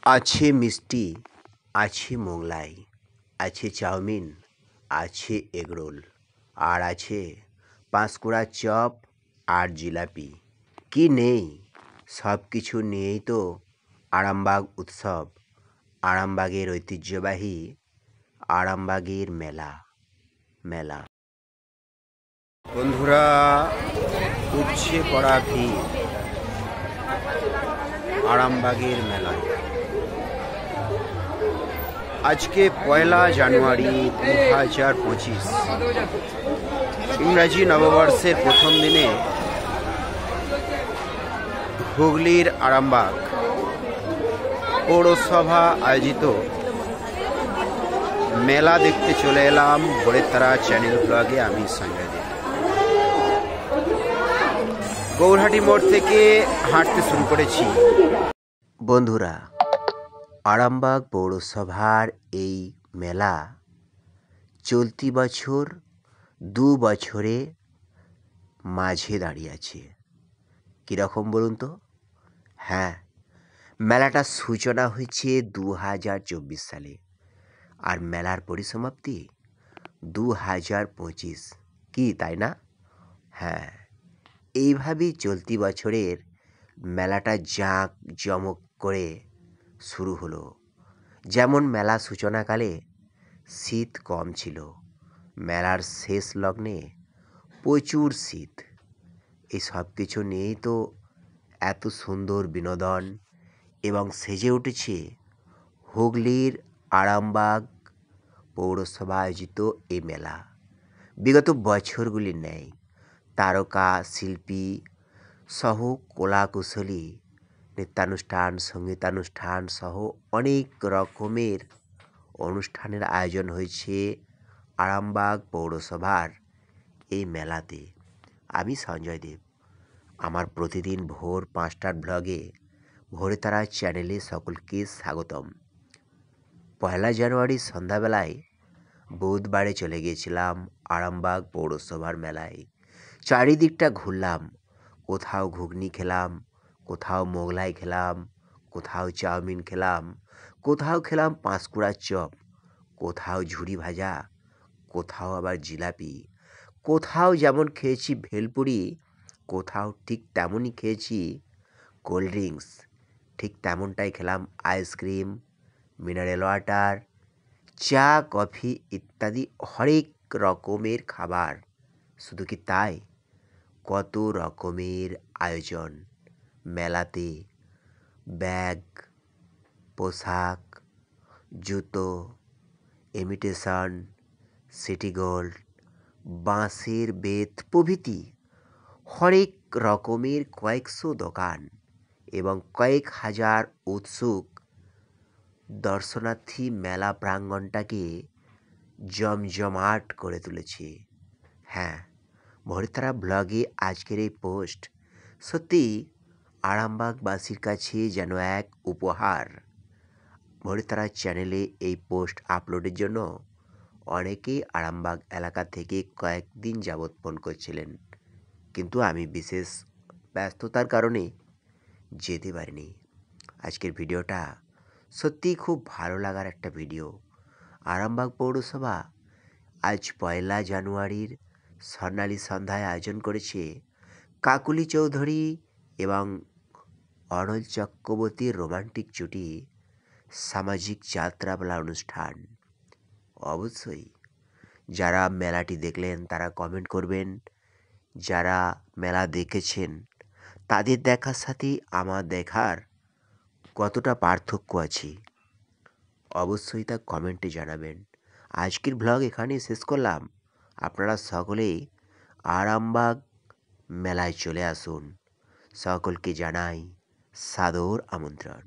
আছে মিষ্টি, আছে মোগলাই, আছে চাউমিন, আছে এগরোল, আর আছে পাঁশকুড়া চপ আর জিলাপি। কি নেই? সব কিছু নিয়েই তো আরামবাগ উৎসব, আরামবাগের ঐতিহ্যবাহী আরামবাগের মেলা। বন্ধুরা, উপচে পড়া ভিড় আরামবাগের মেলায়। আজকে 1 জানুয়ারি 2025, ইংরাজি নববর্ষের প্রথম দিনে হুগলির আরামবাগ পৌরসভা আয়োজিত মেলা দেখতে চলে এলাম ভোরের তারা চ্যানেল ব্লগে। আমি সঞ্জয় দেব। গৌরহাটি মোড় থেকে হাঁটতে শুরু করেছি। বন্ধুরা, আরামবাগ পৌরসভার এই মেলা চলতি বছর 2 বছরে মাঝে দাঁড়িয়ে আছে। কীরকম বলুন তো? হ্যাঁ, মেলাটার সূচনা হয়েছে 2024 সালে, আর মেলার পরিসমাপ্তি 2025। কি তাই না? হ্যাঁ, এইভাবেই চলতি বছরের মেলাটা জাঁকজমক করে শুরু হলো। যেমন মেলা সূচনাকালে শীত কম ছিল, মেলার শেষ লগ্নে প্রচুর শীত। এই সব কিছু নিয়েই তো এত সুন্দর বিনোদন এবং সেজে উঠেছে হুগলির আরামবাগ পৌরসভা আয়োজিত এই মেলা। বিগত বছরগুলির ন্যায় তারকা শিল্পী সহ কলাকুশলী, নৃত্যানুষ্ঠান, সঙ্গীতানুষ্ঠান সহ অনেক রকমের অনুষ্ঠানের আয়োজন হয়েছে আরামবাগ পৌরসভার এই মেলাতে। আমি সঞ্জয় দেব। আমার প্রতিদিন ভোর 5টার ব্লগে ভোরে তারা চ্যানেলে সকলকে স্বাগতম। 1 জানুয়ারি সন্ধ্যাবেলায় বুধবারে চলে গিয়েছিলাম আরামবাগ পৌরসভার মেলায়। চারিদিকটা ঘুরলাম। কোথাও ঘুগনি খেলাম, কোথাও মোগলাই খেলাম, কোথাও চাউমিন খেলাম, কোথাও খেলাম পাঁশকুড়ার চপ, কোথাও ঝুরি ভাজা, কোথাও আবার জিলাপি, কোথাও যেমন খেয়েছি ভেলপুরি, কোথাও ঠিক তেমনই খেয়েছি কোল্ড ড্রিঙ্কস। ঠিক তেমনটাই খেলাম আইসক্রিম, মিনারেল ওয়াটার, চা, কফি ইত্যাদি হরেক রকমের খাবার। শুধু কি তাই, কত রকমের আয়োজন মেলাতে। ব্যাগ, পোশাক, জুতো, ইমিটেশন, সিটি গোল্ড, বাঁশের বেত প্রভৃতি হরেক রকমের কয়েকশো দোকান এবং কয়েক হাজার উৎসুক দর্শনার্থী মেলা প্রাঙ্গণটাকে জমজমাট করে তুলেছে। হ্যাঁ, ভোরতারা ব্লগে আজকের এই পোস্ট সত্যি আরামবাগবাসীর কাছে যেন এক উপহার। ভোরতারা চ্যানেলে এই পোস্ট আপলোডের জন্য অনেকেই আরামবাগ এলাকা থেকে কয়েকদিন যাবৎ ফোন করছিলেন, কিন্তু আমি বিশেষ ব্যস্ততার কারণে যেতে পারিনি। আজকের ভিডিওটা সত্যিই খুব ভালো লাগার একটা ভিডিও। আরামবাগ পৌরসভা আজ 1 জানুয়ারির স্বর্ণালী সন্ধ্যায় আয়োজন করেছে কাকুলি চৌধুরী এবং অনল চক্রবর্তীর রোমান্টিক জুটি সামাজিক যাত্রাপালা অনুষ্ঠান। অবশ্যই যারা মেলাটি দেখলেন তারা কমেন্ট করবেন। যারা মেলা দেখেছেন তাদের দেখার সাথে আমার দেখার কতটা পার্থক্য আছে অবশ্যই তা কমেন্টে জানাবেন। আজকের ব্লগ এখানেই শেষ করলাম। আপনারা সকলেই আরামবাগ মেলায় চলে আসুন। সকলকে জানাই সাদর আমন্ত্রণ।